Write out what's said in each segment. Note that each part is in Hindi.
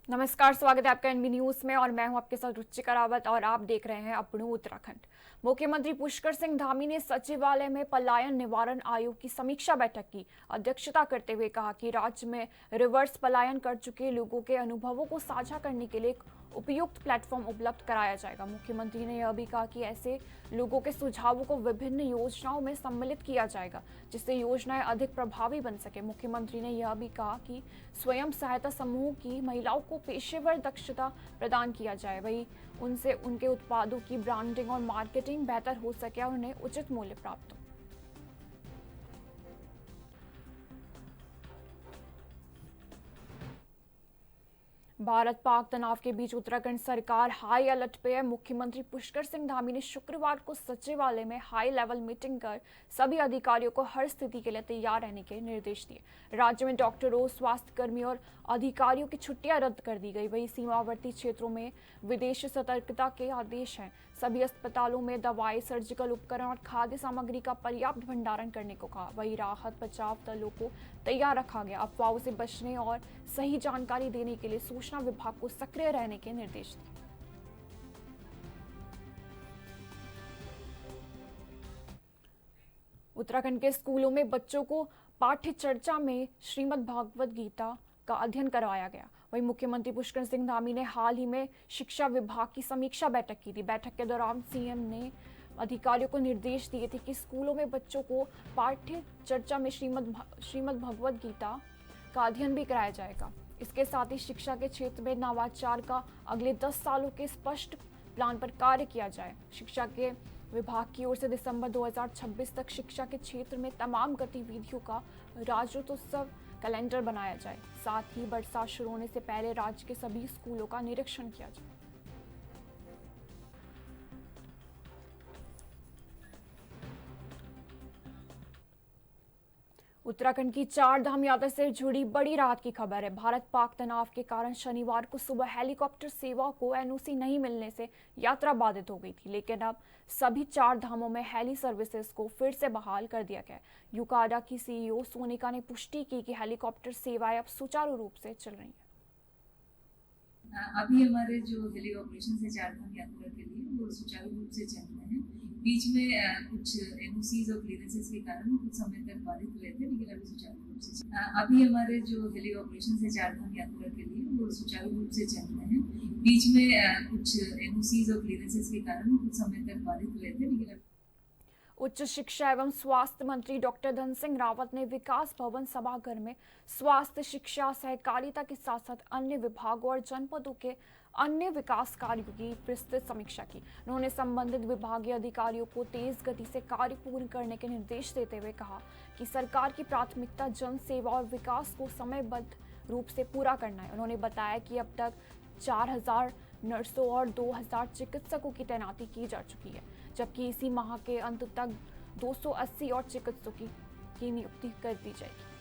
नमस्कार, स्वागत है आपका एनबी न्यूज में और मैं हूं आपके साथ रुचिका रावत और आप देख रहे हैं अपनू उत्तराखंड। मुख्यमंत्री पुष्कर सिंह धामी ने सचिवालय में पलायन निवारण आयोग की समीक्षा बैठक की अध्यक्षता करते हुए कहा कि राज्य में रिवर्स पलायन कर चुके लोगों के अनुभवों को साझा करने के लिए उपयुक्त प्लेटफॉर्म उपलब्ध कराया जाएगा। मुख्यमंत्री ने यह भी कहा कि ऐसे लोगों के सुझावों को विभिन्न योजनाओं में सम्मिलित किया जाएगा जिससे योजनाएं अधिक प्रभावी बन सके। मुख्यमंत्री ने यह भी कहा कि स्वयं सहायता समूह की महिलाओं को पेशेवर दक्षता प्रदान किया जाए, वही उनसे उनके उत्पादों की ब्रांडिंग और मार्केटिंग बेहतर हो सके और उन्हें उचित मूल्य प्राप्त हो। भारत पाक तनाव के बीच उत्तराखंड सरकार हाई अलर्ट पे है। मुख्यमंत्री पुष्कर सिंह धामी ने शुक्रवार को सचिवालय में हाई लेवल मीटिंग कर सभी अधिकारियों को हर स्थिति के लिए तैयार रहने के निर्देश दिए। राज्य में डॉक्टरों, स्वास्थ्य कर्मी और अधिकारियों की छुट्टियां रद्द कर दी गई। वहीं सीमावर्ती क्षेत्रों में विदेश सतर्कता के आदेश हैं। सभी अस्पतालों में दवाई, सर्जिकल उपकरण और खाद्य सामग्री का पर्याप्त भंडारण करने को कहा। वहीं राहत बचाव दलों को तैयार रखा गया। अफवाहों से बचने और सही जानकारी देने के लिए सूचना विभाग को सक्रिय रहने के निर्देश दिए। उत्तराखंड के स्कूलों में बच्चों को पाठ्य चर्चा में श्रीमद् भागवत गीता का अध्ययन करवाया गया। वहीं मुख्यमंत्री पुष्कर सिंह धामी ने हाल ही में शिक्षा विभाग की समीक्षा बैठक की थी। बैठक के दौरान सीएम ने अधिकारियों को निर्देश दिए थे कि स्कूलों में बच्चों को पाठ्य चर्चा में श्रीमद् भगवत गीता का अध्ययन भी कराया जाएगा। इसके साथ ही शिक्षा के क्षेत्र में नवाचार का अगले 10 सालों के स्पष्ट प्लान पर कार्य किया जाए। शिक्षा के विभाग की ओर से दिसंबर 2026 तक शिक्षा के क्षेत्र में तमाम गतिविधियों का राज्योत्सव कैलेंडर बनाया जाए। साथ ही बरसात शुरू होने से पहले राज्य के सभी स्कूलों का निरीक्षण किया जाए। उत्तराखंड की 4 धाम यात्रा से जुड़ी बड़ी राहत की खबर है। भारत पाक तनाव के कारण शनिवार को सुबह हेलीकॉप्टर सेवा को एनओसी नहीं मिलने से यात्रा बाधित हो गई थी, लेकिन अब सभी 4 धामों में हेली सर्विसेज को फिर से बहाल कर दिया गया। यूकाडा की सीईओ सोनिका ने पुष्टि की कि हेलीकॉप्टर सेवाएं अब सुचारू रूप से चल रही हैं। अभी हमारे जो हेली ऑपरेशन है 4 धाम यात्रा के लिए वो सुचारू रूप से चल रहे हैं। बीच में कुछ एनओसीज और क्लियरेंसेस के कारण कुछ समय तक बाधित हुए थे, लेकिन अभी सुचारू रूप से अभी हमारे जो हेली ऑपरेशन है 4 धाम यात्रा के लिए वो सुचारू रूप से चल रहे हैं। बीच में कुछ एनओसीज और क्लियरेंसेस के कारण कुछ समय तक बाधित हुए थे, लेकिन उच्च शिक्षा एवं स्वास्थ्य मंत्री डॉक्टर धन सिंह रावत ने विकास भवन सभागार में स्वास्थ्य, शिक्षा, सहकारिता के साथ साथ अन्य विभागों और जनपदों के अन्य विकास कार्यों की विस्तृत समीक्षा की। उन्होंने संबंधित विभागीय अधिकारियों को तेज गति से कार्य पूर्ण करने के निर्देश देते हुए कहा कि सरकार की प्राथमिकता जन सेवा और विकास को समयबद्ध रूप से पूरा करना है। उन्होंने बताया कि अब तक 4000 नर्सों और 2000 चिकित्सकों की तैनाती की जा चुकी है, जबकि इसी माह के अंत तक 280 और चिकित्सकों की नियुक्ति कर दी जाएगी।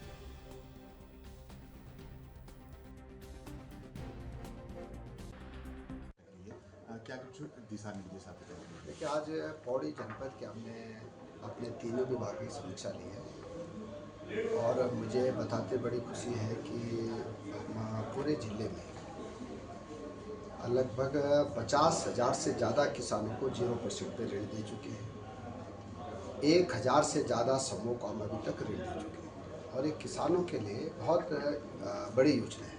क्या कुछ दिशा निर्देश आपके हैं? देखिए, आज पौड़ी जनपद के हमने अपने तीनों विभाग की समीक्षा ली है और मुझे बताते बड़ी खुशी है कि पूरे जिले में लगभग 50,000 से ज़्यादा किसानों को 0% पे ऋण दे चुके हैं। 1000 से ज़्यादा समूह को हम अभी तक ऋण दे चुके हैं और ये किसानों के लिए बहुत बड़ी योजना है।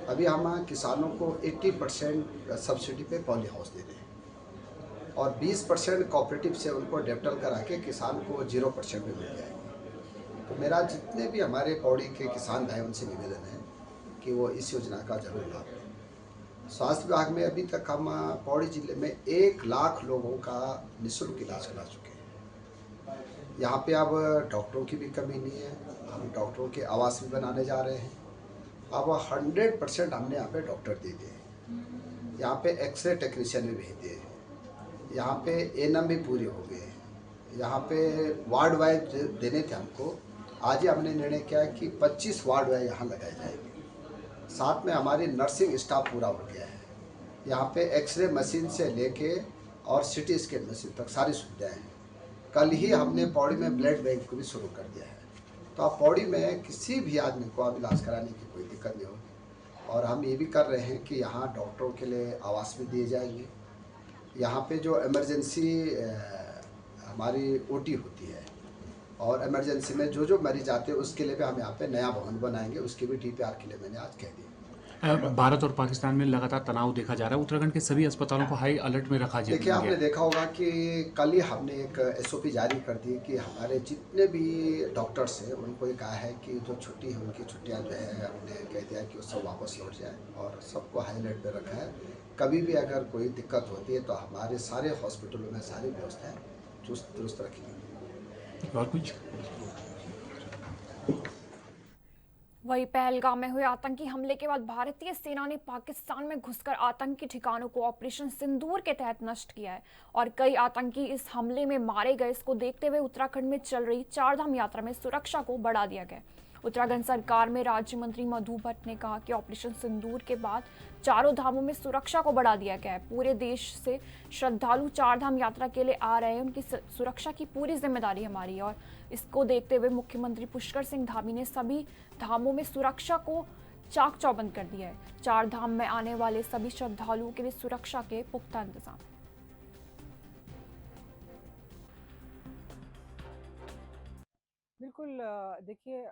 अभी हम किसानों को 80% सब्सिडी पे पॉली हाउस दे रहे हैं और 20% कोऑपरेटिव से उनको डेप्टल करा के किसान को 0% पे मिल जाएगी। तो मेरा जितने भी हमारे पौड़ी के किसान भाई उनसे निवेदन है कि वो इस योजना का जरूर लाभ लें। स्वास्थ्य विभाग में अभी तक हम पौड़ी जिले में 1 लाख लोगों का निःशुल्क इलाज करा चुके हैं। यहाँ पे अब डॉक्टरों की भी कमी नहीं है। हम डॉक्टरों के आवास भी बनाने जा रहे हैं। अब 100% हमने यहाँ पे डॉक्टर दे दिए। यहाँ पे एक्सरे टेक्नीशियन भी भेज दिए हैं। यहाँ पे एएनएम भी पूरे हो गए हैं। यहाँ पे वार्ड वाइज देने थे हमको, आज ही हमने निर्णय किया कि 25 वार्ड वाइज यहाँ लगाए जाएंगे। साथ में हमारी नर्सिंग स्टाफ पूरा हो गया है। यहाँ पे एक्सरे मशीन से लेके और सिटी स्कैन मशीन तक सारी सुविधाएं हैं। कल ही हमने पौड़ी में ब्लड बैंक को भी शुरू कर दिया है। तो आप पौड़ी में किसी भी आदमी को अब इलाज कराने की कोई दिक्कत नहीं होगी। और हम ये भी कर रहे हैं कि यहाँ डॉक्टरों के लिए आवास भी दिए जाएंगे। यहाँ पे जो इमरजेंसी हमारी ओटी होती है और इमरजेंसी में जो मरीज आते हैं उसके लिए भी हम यहाँ पे नया भवन बनाएंगे, उसके भी DPR के लिए मैंने आज कह दिया। भारत और पाकिस्तान में लगातार तनाव देखा जा रहा है। उत्तराखंड के सभी अस्पतालों को हाई अलर्ट में रखा जा देखिए, आपने गया। देखा होगा कि कल ही हमने एक SOP जारी कर दी कि हमारे जितने भी डॉक्टर्स हैं उनको ये कहा है कि जो छुट्टी है उनकी छुट्टियां जो है हमने कह दिया कि वो सब वापस लौट जाए और सबको हाई अलर्ट पे रखा है। कभी भी अगर कोई दिक्कत होती है तो हमारे सारे हॉस्पिटलों में सारी व्यवस्थाएँ चुस्त दुरुस्त रखी गई। और कुछ वही पहलगाम में हुए आतंकी हमले के बाद भारतीय सेना ने पाकिस्तान में घुसकर आतंकी ठिकानों को ऑपरेशन सिंदूर के तहत नष्ट किया है और कई आतंकी इस हमले में मारे गए। इसको देखते हुए उत्तराखंड में चल रही चारधाम यात्रा में सुरक्षा को बढ़ा दिया गया। उत्तराखंड सरकार में राज्य मंत्री मधु भट्ट ने कहा कि ऑपरेशन सिंदूर के बाद चारों धामों में सुरक्षा को बढ़ा दिया गया है। पूरे देश से श्रद्धालु चारधाम यात्रा के लिए आ रहे हैं, उनकी सुरक्षा की पूरी जिम्मेदारी हमारी है। और इसको देखते हुए मुख्यमंत्री पुष्कर सिंह धामी ने सभी धामों में सुरक्षा को चाक चौबंद कर दिया है। चार धाम में आने वाले सभी श्रद्धालुओं के लिए सुरक्षा के पुख्ता इंतजाम। बिल्कुल। देखिए,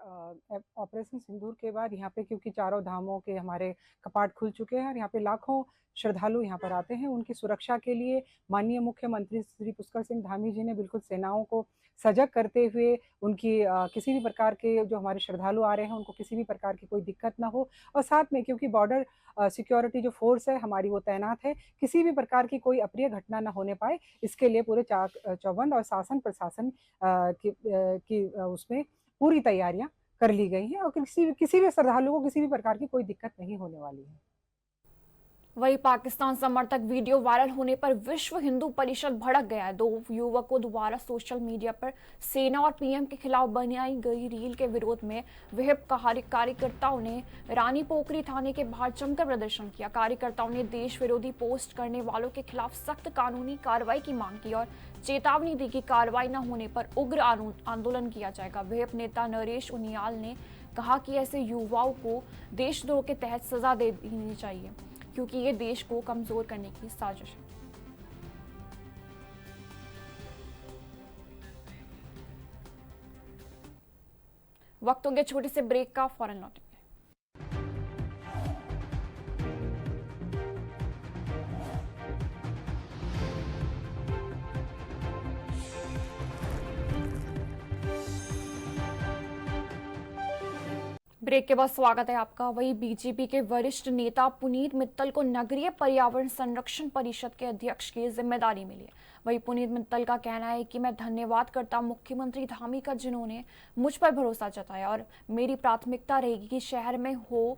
ऑपरेशन सिंदूर के बाद यहाँ पे क्योंकि चारों धामों के हमारे कपाट खुल चुके हैं और यहाँ पे लाखों श्रद्धालु यहाँ पर आते हैं, उनकी सुरक्षा के लिए माननीय मुख्यमंत्री श्री पुष्कर सिंह धामी जी ने बिल्कुल सेनाओं को सजग करते हुए उनकी किसी भी प्रकार के जो हमारे श्रद्धालु आ रहे हैं उनको किसी भी प्रकार की कोई दिक्कत ना हो। और साथ में क्योंकि बॉर्डर सिक्योरिटी जो फोर्स है हमारी वो तैनात है, किसी भी प्रकार की कोई अप्रिय घटना ना होने पाए, इसके लिए पूरे चाक चौबंद और शासन प्रशासन की उसमें पूरी तैयारियां कर ली गई हैं और किसी भी श्रद्धालु को किसी भी प्रकार की कोई दिक्कत नहीं होने वाली है। वही पाकिस्तान समर्थक वीडियो वायरल होने पर विश्व हिंदू परिषद भड़क गया है। 2 युवकों द्वारा सोशल मीडिया पर सेना और पीएम के खिलाफ बनाई गई रील के विरोध में विहिप कार्यकर्ताओं ने रानी पोखरी थाने के बाहर जमकर प्रदर्शन किया। कार्यकर्ताओं ने देश विरोधी पोस्ट करने वालों के खिलाफ सख्त कानूनी कार्रवाई की मांग की और चेतावनी दी कि कार्रवाई न होने पर उग्र आंदोलन किया जाएगा। विहिप नेता नरेश उनियाल ने कहा कि ऐसे युवाओं को देशद्रोह के तहत सजा दे देनी चाहिए क्योंकि ये देश को कमजोर करने की साजिश है। वक्त हो गया छोटे से ब्रेक का, फौरन लौटेंगे। ब्रेक के बाद स्वागत है आपका। वही बीजेपी के वरिष्ठ नेता पुनीत मित्तल को नगरीय पर्यावरण संरक्षण परिषद के अध्यक्ष की जिम्मेदारी मिली है। वही पुनीत मित्तल का कहना है कि मैं धन्यवाद करता मुख्यमंत्री धामी का जिन्होंने मुझ पर भरोसा जताया और मेरी प्राथमिकता रहेगी कि शहर में हो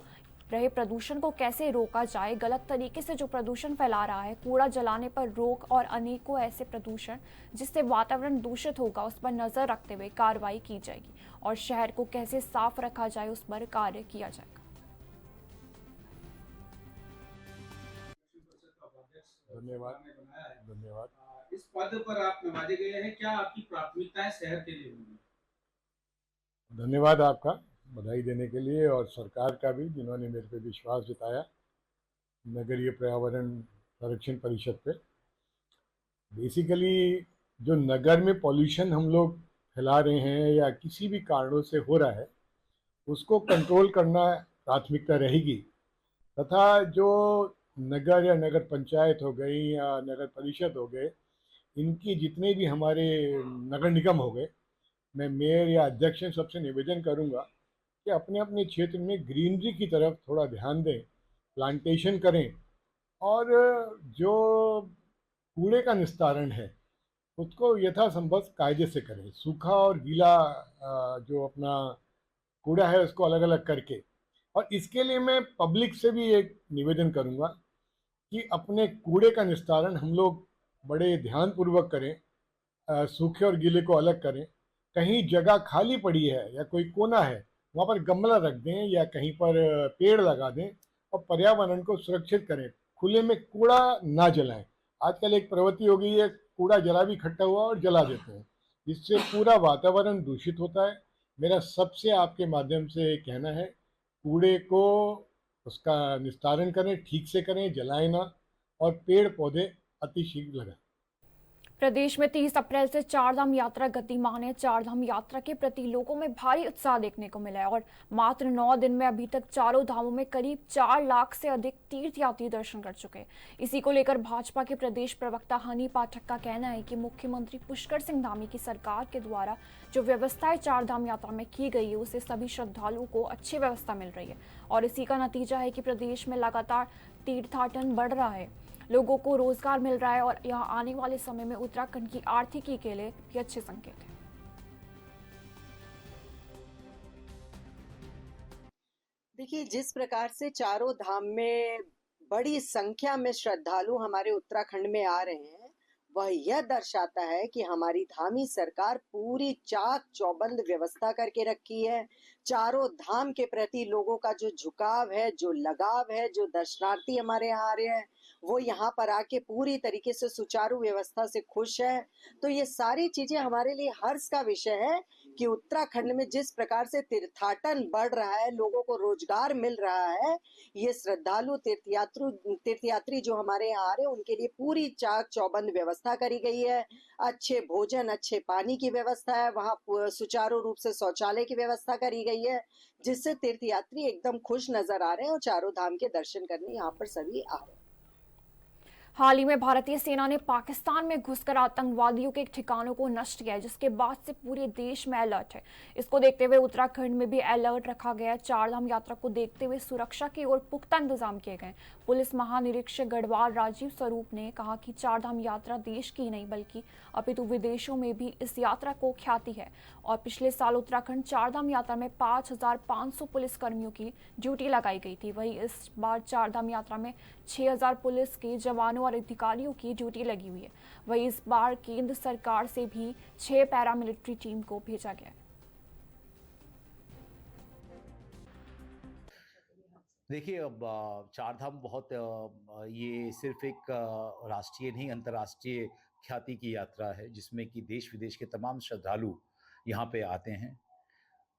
रहे प्रदूषण को कैसे रोका जाए। गलत तरीके से जो प्रदूषण फैला रहा है, कूड़ा जलाने पर रोक और अनेकों ऐसे प्रदूषण जिससे वातावरण दूषित होगा उस पर नजर रखते हुए कार्रवाई की जाएगी और शहर को कैसे साफ रखा जाए उस पर कार्य किया जाएगा। धन्यवाद। इस पद पर आप नवाजे गए हैं, क्या आपकी प्राथमिकताएं शहर के लिए होंगी? धन्यवाद आपका बधाई देने के लिए और सरकार का भी जिन्होंने मेरे पे विश्वास जताया नगरीय पर्यावरण संरक्षण परिषद पे। बेसिकली जो नगर में पॉल्यूशन हम लोग फैला रहे हैं या किसी भी कारणों से हो रहा है उसको कंट्रोल करना प्राथमिकता रहेगी तथा जो नगर या नगर पंचायत हो गई या नगर परिषद हो गए, इनकी जितने भी हमारे नगर निगम हो गए, मैं मेयर या अध्यक्ष सबसे निवेदन करूंगा कि अपने अपने क्षेत्र में ग्रीनरी की तरफ थोड़ा ध्यान दें, प्लांटेशन करें और जो कूड़े का निस्तारण है उसको यथासंभव कायदे से करें। सूखा और गीला जो अपना कूड़ा है उसको अलग अलग करके। और इसके लिए मैं पब्लिक से भी एक निवेदन करूंगा कि अपने कूड़े का निस्तारण हम लोग बड़े ध्यानपूर्वक करें, सूखे और गीले को अलग करें। कहीं जगह खाली पड़ी है या कोई कोना है वहाँ पर गमला रख दें या कहीं पर पेड़ लगा दें और पर्यावरण को सुरक्षित करें। खुले में कूड़ा ना जलाएं। आजकल एक प्रवृत्ति हो गई है, कूड़ा जला भी इकट्ठा हुआ और जला देते हैं, इससे पूरा वातावरण दूषित होता है। मेरा सबसे आपके माध्यम से कहना है, कूड़े को उसका निस्तारण करें, ठीक से करें, जलाएं ना, और पेड़ पौधे अतिशीघ्र लगाएं। प्रदेश में 30 अप्रैल से चारधाम यात्रा गतिमान है। चारधाम यात्रा के प्रति लोगों में भारी उत्साह देखने को मिला है और मात्र 9 दिन में अभी तक चारों धामों में करीब 4 लाख से अधिक तीर्थयात्री दर्शन कर चुके हैं। इसी को लेकर भाजपा के प्रदेश प्रवक्ता हनी पाठक का कहना है कि मुख्यमंत्री पुष्कर सिंह धामी की सरकार के द्वारा जो व्यवस्थाएं चारधाम यात्रा में की गई है उससे सभी श्रद्धालुओं को अच्छी व्यवस्था मिल रही है और इसी का नतीजा है कि प्रदेश में लगातार तीर्थाटन बढ़ रहा है, लोगों को रोजगार मिल रहा है और यहाँ आने वाले समय में उत्तराखंड की आर्थिकी के लिए भी अच्छे संकेत हैं। देखिए, जिस प्रकार से चारों धाम में बड़ी संख्या में श्रद्धालु हमारे उत्तराखंड में आ रहे हैं, वह यह दर्शाता है कि हमारी धामी सरकार पूरी चाक चौबंद व्यवस्था करके रखी है। चारों धाम के प्रति लोगों का जो झुकाव है, जो लगाव है, जो दर्शनार्थी हमारे यहाँ आ रहे हैं, वो यहाँ पर आके पूरी तरीके से सुचारू व्यवस्था से खुश है। तो ये सारी चीजें हमारे लिए हर्ष का विषय है कि उत्तराखंड में जिस प्रकार से तीर्थाटन बढ़ रहा है, लोगों को रोजगार मिल रहा है, ये श्रद्धालु तीर्थयात्री जो हमारे यहाँ आ रहे हैं उनके लिए पूरी चाक चौबंद व्यवस्था करी गई है। अच्छे भोजन, अच्छे पानी की व्यवस्था है, वहाँ सुचारू रूप से शौचालय की व्यवस्था करी गई है, जिससे तीर्थयात्री एकदम खुश नजर आ रहे हैं और चारों धाम के दर्शन करने यहाँ पर सभी आ रहे हैं। हाल ही में भारतीय सेना ने पाकिस्तान में घुसकर आतंकवादियों के ठिकानों को नष्ट किया है, जिसके बाद से पूरे देश में अलर्ट है। इसको देखते हुए उत्तराखंड में भी अलर्ट रखा गया है। चारधाम यात्रा को देखते हुए सुरक्षा की ओर पुख्ता इंतजाम किए गए। पुलिस महानिरीक्षक गढ़वाल राजीव स्वरूप ने कहा कि चारधाम यात्रा देश की नहीं बल्कि अपितु विदेशों में भी इस यात्रा को ख्याति है और पिछले साल उत्तराखंड चारधाम यात्रा में 5,500 पुलिस कर्मियों की ड्यूटी लगाई गई थी। वहीं इस बार चारधाम यात्रा में 6,000 पुलिस के जवानों और अधिकारियों की ड्यूटी लगी हुई है। वहीं इस बार केंद्र सरकार से भी 6 पैरामिलिट्री टीम को भेजा गया है। देखिए, अब चारधाम बहुत ये सिर्फ एक राष्ट्रीय नहीं अंतर्राष्ट्रीय ख्याति की यात्रा है, जिसमें कि देश विदेश के तमाम श्रद्धालु यहाँ पे आते हैं।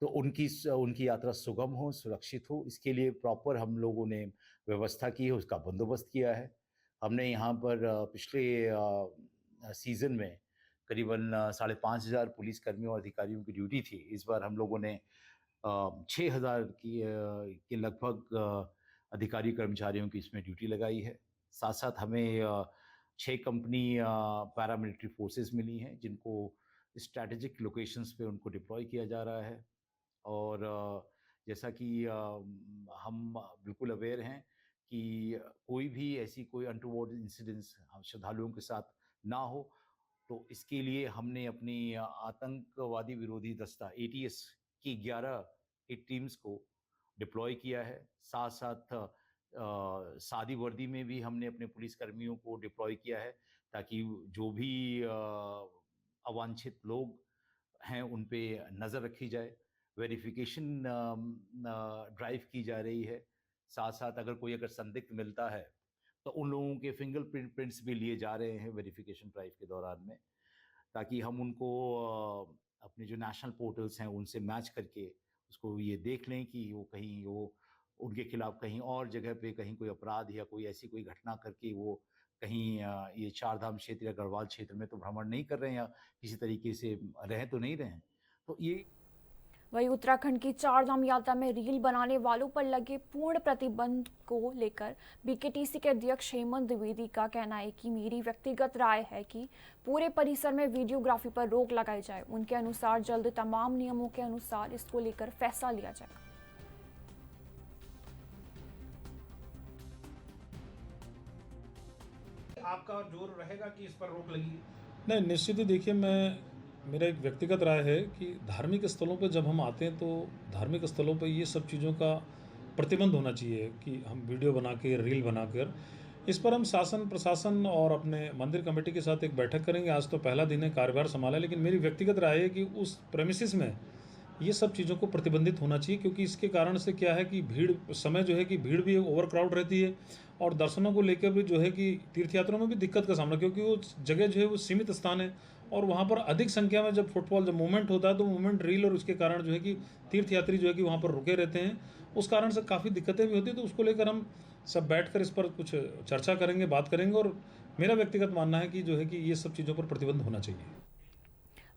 तो उनकी यात्रा सुगम हो, सुरक्षित हो, इसके लिए प्रॉपर हम लोगों ने व्यवस्था की है, उसका बंदोबस्त किया है। हमने यहाँ पर पिछले सीज़न में करीबन 5,500 पुलिसकर्मियों और अधिकारियों की ड्यूटी थी। इस बार हम लोगों ने 6,000 के लगभग अधिकारी कर्मचारियों की इसमें ड्यूटी लगाई है। साथ साथ हमें 6 कंपनी पैरामिलिट्री फोर्सेस मिली हैं, जिनको स्ट्रैटेजिक लोकेशंस पे उनको डिप्लॉय किया जा रहा है। और जैसा कि हम बिल्कुल अवेयर हैं कि कोई भी ऐसी कोई अनटूवर्ड इंसिडेंट्स श्रद्धालुओं के साथ ना हो, तो इसके लिए हमने अपनी आतंकवादी विरोधी दस्ता ATS की 11 टीम्स को डिप्लॉय किया है। साथ साथ सादी वर्दी में भी हमने अपने पुलिसकर्मियों को डिप्लॉय किया है, ताकि जो भी अवांछित लोग हैं उन पे नज़र रखी जाए। वेरिफिकेशन ड्राइव की जा रही है। साथ साथ अगर संदिग्ध मिलता है तो उन लोगों के फिंगरप्रिंट्स भी लिए जा रहे हैं वेरिफिकेशन ड्राइव के दौरान में, ताकि हम उनको अपने जो नेशनल पोर्टल्स हैं उनसे मैच करके उसको ये देख लें कि वो उनके खिलाफ कहीं और जगह पे कहीं कोई अपराध या कोई ऐसी कोई घटना करके वो कहीं ये चारधाम क्षेत्र या गढ़वाल क्षेत्र में तो भ्रमण नहीं कर रहे हैं या किसी तरीके से रहे तो नहीं रहे हैं। तो ये वहीं उत्तराखंड की चारधाम यात्रा में रील बनाने वालों पर लगे पूर्ण प्रतिबंध को लेकर BKTC के अध्यक्ष हेमंत द्विवेदी का कहना है कि मेरी व्यक्तिगत राय है कि पूरे परिसर में वीडियोग्राफी पर रोक लगाई जाए। उनके अनुसार जल्द तमाम नियमों के अनुसार इसको लेकर फैसला लिया जाएगा। आपका जोर रहेगा कि इस पर रोक लगी? नहीं, निश्चित ही। देखिए, मेरा एक व्यक्तिगत राय है कि धार्मिक स्थलों पर जब हम आते हैं तो धार्मिक स्थलों पर ये सब चीज़ों का प्रतिबंध होना चाहिए कि हम वीडियो बना के रील बनाकर। इस पर हम शासन प्रशासन और अपने मंदिर कमेटी के साथ एक बैठक करेंगे। आज तो पहला दिन है, कार्यभार संभाला, लेकिन मेरी व्यक्तिगत राय है कि उस प्रेमिसेस में ये सब चीज़ों को प्रतिबंधित होना चाहिए, क्योंकि इसके कारण से क्या है कि भीड़ भी ओवर क्राउड रहती है और दर्शनों को लेकर भी जो है कि तीर्थयात्रियों में भी दिक्कत का सामना, क्योंकि वो जगह जो है वो सीमित स्थान है और वहाँ पर अधिक संख्या में जब फुटफॉल जब मूवमेंट होता है तो मूवमेंट रील और उसके कारण जो है कि तीर्थयात्री जो है कि वहाँ पर रुके रहते हैं, उस कारण से काफ़ी दिक्कतें भी होती हैं। तो उसको लेकर हम सब बैठकर इस पर कुछ चर्चा करेंगे, बात करेंगे, और मेरा व्यक्तिगत मानना है कि जो है कि ये सब चीज़ों पर प्रतिबंध होना चाहिए।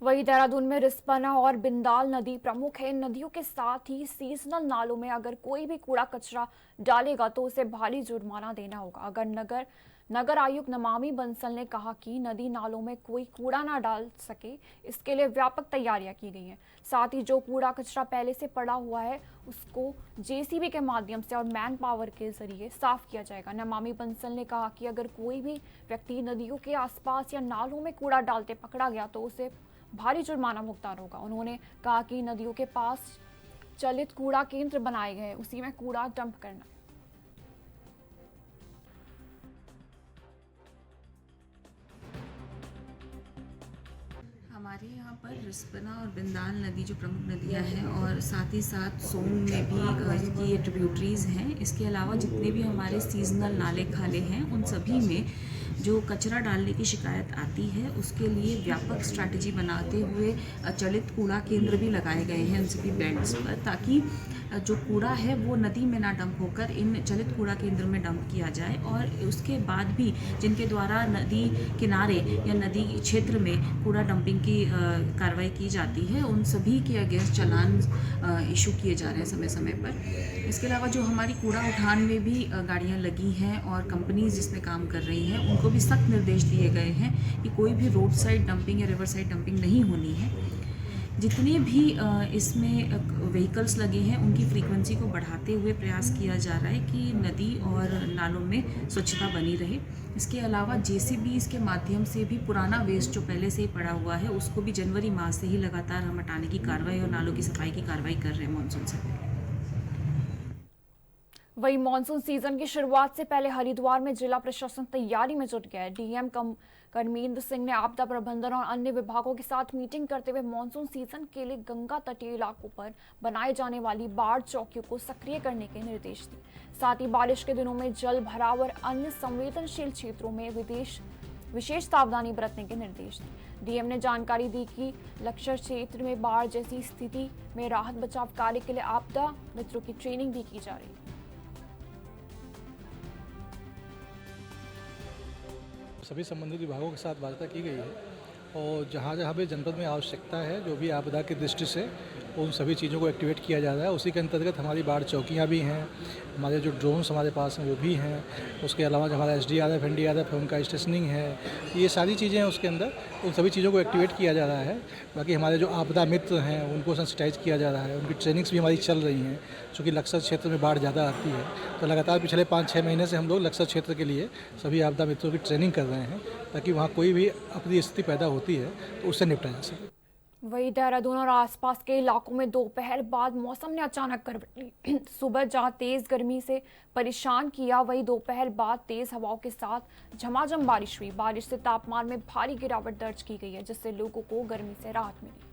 वही देहरादून में रिस्पना और बिंदाल नदी प्रमुख है। इन नदियों के साथ ही सीजनल नालों में अगर कोई भी कूड़ा कचरा डालेगा तो उसे भारी जुर्माना देना होगा। अगर नगर आयुक्त नमामि बंसल ने कहा कि नदी नालों में कोई कूड़ा ना डाल सके, इसके लिए व्यापक तैयारियां की गई हैं। साथ ही जो कूड़ा कचरा पहले से पड़ा हुआ है उसको जेसीबी के माध्यम से और मैन पावर के जरिए साफ किया जाएगा। नमामि बंसल ने कहा कि अगर कोई भी व्यक्ति नदियों के आसपास या नालों में कूड़ा डालते पकड़ा गया तो उसे भारी जुर्माना भुगतान होगा। उन्होंने कहा कि नदियों के पास चलित कूड़ा केंद्र बनाए गए, उसी में कूड़ा डंप करना। हमारे यहाँ पर रिस्पना और बिंदाल नदी जो प्रमुख नदियाँ हैं और साथ ही साथ सोन में भी इसकी ये ट्रिब्यूटरीज़ हैं। इसके अलावा जितने भी हमारे सीजनल नाले खाले हैं उन सभी में जो कचरा डालने की शिकायत आती है उसके लिए व्यापक स्ट्रैटेजी बनाते हुए चलित कूड़ा केंद्र भी लगाए गए हैं उन सभी बेल्ट्स पर, ताकि जो कूड़ा है वो नदी में ना डंप होकर इन चलित कूड़ा केंद्र में डंप किया जाए। और उसके बाद भी जिनके द्वारा नदी किनारे या नदी क्षेत्र में कूड़ा डंपिंग की कार्रवाई की जाती है उन सभी के अगेंस्ट चालान इशू किए जा रहे हैं समय समय पर। इसके अलावा जो हमारी कूड़ा उठान में भी गाड़ियाँ लगी हैं और कंपनीज जिसमें काम कर रही हैं उनको भी सख्त निर्देश दिए गए हैं कि कोई भी रोड साइड डंपिंग या रिवर साइड डंपिंग नहीं होनी है। जितने भी इसमें व्हीकल्स लगे हैं उनकी फ्रीक्वेंसी को बढ़ाते हुए प्रयास किया जा रहा है कि नदी और नालों में स्वच्छता बनी रहे। इसके अलावा जेसीबीज़ के माध्यम से भी पुराना वेस्ट जो पहले से ही पड़ा हुआ है उसको भी जनवरी माह से ही लगातार हम हटाने की कार्रवाई और नालों की सफाई की कार्रवाई कर रहे हैं मानसून से पहले। वही मानसून सीजन की शुरुआत से पहले हरिद्वार में जिला प्रशासन तैयारी में जुट गया है। डीएम कर्मेंद्र सिंह ने आपदा प्रबंधन और अन्य विभागों के साथ मीटिंग करते हुए मानसून सीजन के लिए गंगा तटीय इलाकों पर बनाए जाने वाली बाढ़ चौकियों को सक्रिय करने के निर्देश दिए। साथ ही बारिश के दिनों में जल भराव और अन्य संवेदनशील क्षेत्रों में विशेष सावधानी बरतने के निर्देश दिए। डीएम ने जानकारी दी कि लक्ष्य क्षेत्र में बाढ़ जैसी स्थिति में राहत बचाव कार्य के लिए आपदा मित्रों की ट्रेनिंग भी की जा रही है। सभी संबंधित विभागों के साथ वार्ता की गई है और जहाँ जहाँ भी जनपद में आवश्यकता है जो भी आपदा की दृष्टि से उन सभी चीज़ों को एक्टिवेट किया जा रहा है। उसी के अंतर्गत हमारी बाढ़ चौकियाँ भी हैं, हमारे जो ड्रोन्स हमारे पास हैं वो भी हैं। उसके अलावा जो हमारा SDRF NDRF है उनका स्टेशनिंग है, ये सारी चीज़ें हैं उसके अंदर, उन सभी चीज़ों को एक्टिवेट किया जा रहा है। बाकी हमारे जो आपदा मित्र हैं उनको सेंसिटाइज किया जा रहा है, उनकी ट्रेनिंग्स भी हमारी चल रही हैं। चूँकि लक्सर क्षेत्र में बाढ़ ज़्यादा आती है तो लगातार पिछले 5-6 महीने से हम लोग लक्सर क्षेत्र के लिए सभी आपदा मित्रों की ट्रेनिंग कर रहे हैं ताकि वहाँ कोई भी अपनी स्थिति पैदा होती है तो उससे निपटा जा सके। वही देहरादून और आसपास के इलाकों में दोपहर बाद मौसम ने अचानक करवट ली। सुबह जहां तेज गर्मी से परेशान किया, वही दोपहर बाद तेज हवाओं के साथ झमाझम बारिश हुई। बारिश से तापमान में भारी गिरावट दर्ज की गई है, जिससे लोगों को गर्मी से राहत मिली।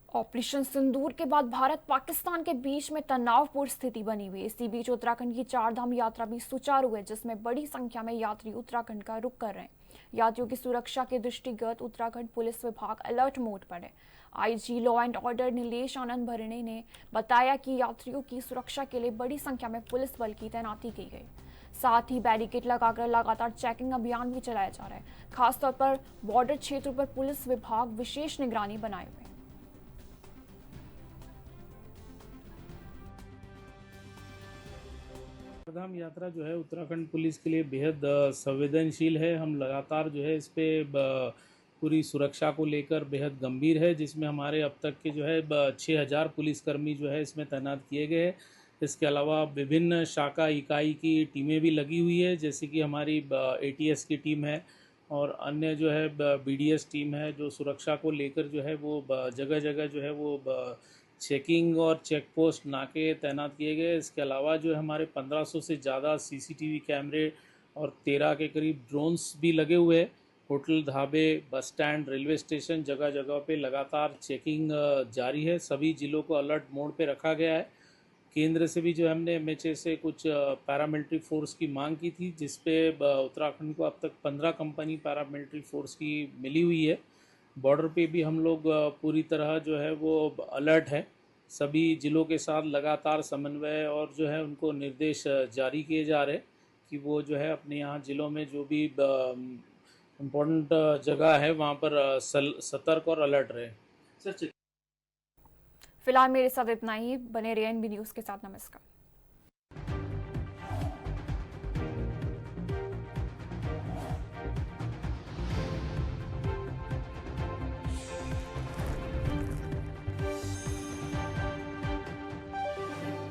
ऑपरेशन सिंदूर के बाद भारत पाकिस्तान के बीच में तनावपूर्ण स्थिति बनी हुई है। इसी बीच उत्तराखंड की चारधाम यात्रा भी सुचारू है, जिसमें बड़ी संख्या में यात्री उत्तराखंड का रुख कर रहे हैं। यात्रियों की सुरक्षा के दृष्टिगत उत्तराखंड पुलिस विभाग अलर्ट मोड पर है। IG law and order Nilesh Anand Bharne ने बताया कि यात्रियों की सुरक्षा के लिए बड़ी संख्या में पुलिस बल की तैनाती की गई। साथ ही बैरिकेड लगाकर लगातार चेकिंग अभियान भी चलाया जा रहा है। खासतौर पर बॉर्डर क्षेत्र पर पुलिस विभाग विशेष निगरानी बनाए हुए है। चारधाम यात्रा जो है उत्तराखंड पुलिस के लिए बेहद संवेदनशील है। हम लगातार जो है इस पर पूरी सुरक्षा को लेकर बेहद गंभीर है, जिसमें हमारे अब तक के जो है 6000 पुलिसकर्मी जो है इसमें तैनात किए गए हैं। इसके अलावा विभिन्न शाखा इकाई की टीमें भी लगी हुई है, जैसे कि हमारी ATS की टीम है और अन्य जो है BDS टीम है, जो सुरक्षा को लेकर जो है वो जगह जगह जो है वो चेकिंग और चेक पोस्ट नाके तैनात किए गए। इसके अलावा जो है हमारे 1500 से ज़्यादा CCTV कैमरे और 13 के करीब ड्रोन्स भी लगे हुए हैं। होटल, ढाबे, बस स्टैंड, रेलवे स्टेशन, जगह जगह पे लगातार चेकिंग जारी है। सभी ज़िलों को अलर्ट मोड पे रखा गया है। केंद्र से भी जो है हमने एमएचए से कुछ पैरामिलिट्री फोर्स की मांग की थी, जिस पे उत्तराखंड को अब तक 15 कंपनी पैरामिलिट्री फोर्स की मिली हुई है। बॉर्डर पे भी हम लोग पूरी तरह जो है वो अलर्ट है। सभी ज़िलों के साथ लगातार समन्वय और जो है उनको निर्देश जारी किए जा रहे हैं कि वो जो है अपने यहाँ ज़िलों में जो भी इम्पोर्टेंट जगह है वहाँ पर सतर्क और अलर्ट रहे। फिलहाल मेरे साथ इतना ही। बने रहिए एनबी न्यूज़ के साथ। नमस्कार।